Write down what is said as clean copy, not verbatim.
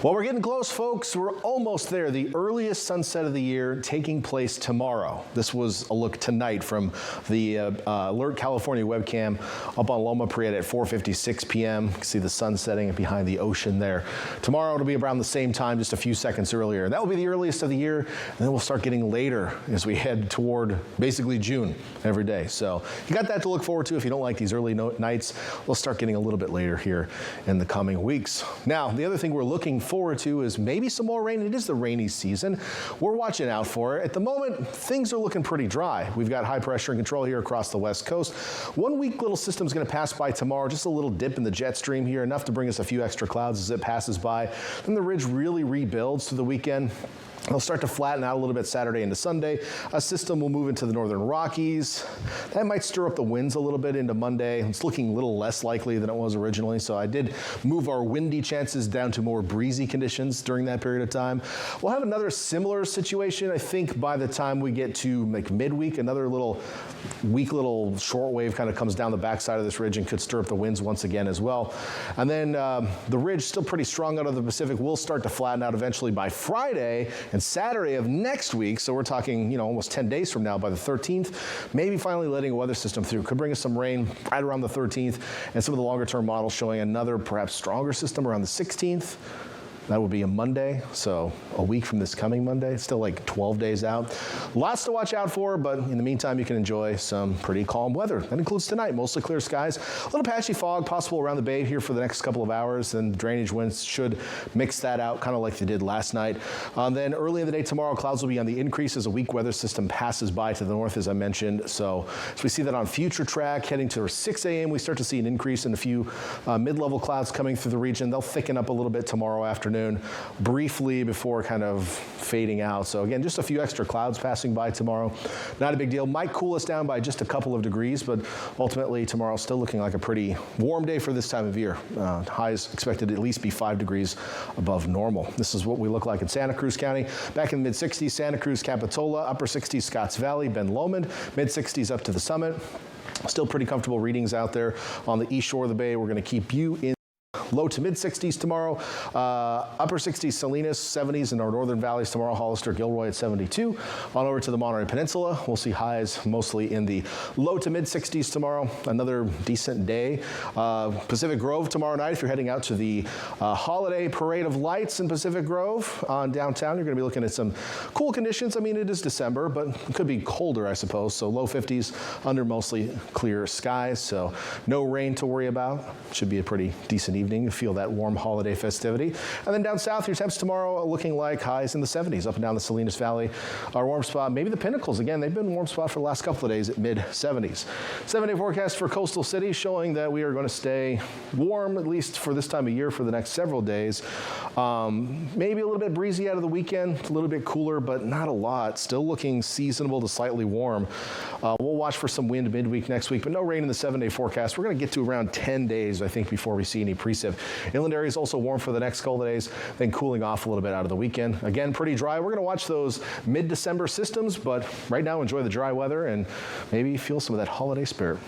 Well, we're getting close, folks. We're almost there. The earliest sunset of the year taking place tomorrow. This was a look tonight from the Alert California webcam up on Loma Prieta at 4:56 p.m. You can see the sun setting behind the ocean there. Tomorrow it'll be around the same time, just a few seconds earlier. That will be the earliest of the year, and then we'll start getting later as we head toward basically June every day. So you got that to look forward to. If you don't like these early nights, we'll start getting a little bit later here in the coming weeks. Now, the other thing we're looking forward to is maybe some more rain. It is the rainy season. We're watching out for it. At the moment, things are looking pretty dry. We've got high pressure and control here across the west coast. One weak little system is going to pass by tomorrow, just a little dip in the jet stream here, enough to bring us a few extra clouds as it passes by. Then the ridge really rebuilds through the weekend. It'll start to flatten out a little bit Saturday into Sunday. A system will move into the northern Rockies. That might stir up the winds a little bit into Monday. It's looking a little less likely than it was originally, so I did move our windy chances down to more breezy conditions during that period of time. We'll have another similar situation, I think, by the time we get to like midweek. Another little weak little shortwave kind of comes down the backside of this ridge and could stir up the winds once again as well. And then the ridge, still pretty strong out of the Pacific, will start to flatten out eventually by Friday and Saturday of next week. So we're talking, almost 10 days from now by the 13th, maybe finally letting a weather system through. Could bring us some rain right around the 13th, and some of the longer term models showing another perhaps stronger system around the 16th. That would be a Monday, so a week from this coming Monday. Still like 12 days out. Lots to watch out for, but in the meantime, you can enjoy some pretty calm weather. That includes tonight, mostly clear skies. A little patchy fog possible around the bay here for the next couple of hours, and drainage winds should mix that out, kind of like they did last night. Then early in the day tomorrow, clouds will be on the increase as a weak weather system passes by to the north, as I mentioned. So we see that on future track, heading to 6 a.m., we start to see an increase in a few mid-level clouds coming through the region. They'll thicken up a little bit tomorrow afternoon, briefly before kind of fading out. So again, just a few extra clouds passing by tomorrow. Not a big deal. Might cool us down by just a couple of degrees, but ultimately tomorrow still looking like a pretty warm day for this time of year. Highs expected to at least be 5 degrees above normal. This is what we look like in Santa Cruz County. Back in the mid-60s, Santa Cruz, Capitola, upper 60s, Scotts Valley, Ben Lomond, mid-60s up to the summit. Still pretty comfortable readings out there on the east shore of the bay. We're going to keep you in low to mid 60s tomorrow. Upper 60s, Salinas, 70s in our northern valleys tomorrow. Hollister, Gilroy at 72. On over to the Monterey Peninsula, we'll see highs mostly in the low to mid 60s tomorrow. Another decent day. Pacific Grove tomorrow night. If you're heading out to the holiday parade of lights in Pacific Grove on downtown, you're going to be looking at some cool conditions. I mean, it is December, but it could be colder, I suppose. So low 50s under mostly clear skies. So no rain to worry about. Should be a pretty decent evening. Feel that warm holiday festivity. And then down south, your temps tomorrow are looking like highs in the 70s up and down the Salinas Valley. Our warm spot, maybe the Pinnacles again. They've been a warm spot for the last couple of days at mid 70s. 7-day forecast for coastal cities showing that we are going to stay warm, at least for this time of year, for the next several days. Maybe a little bit breezy out of the weekend, a little bit cooler, but not a lot. Still looking seasonable to slightly warm. We'll watch for some wind midweek next week, but no rain in the 7-day forecast. We're going to get to around 10 days, I think, before we see any precip. Inland area is also warm for the next couple of days, then cooling off a little bit out of the weekend. Again, pretty dry. We're going to watch those mid-December systems, but right now enjoy the dry weather and maybe feel some of that holiday spirit.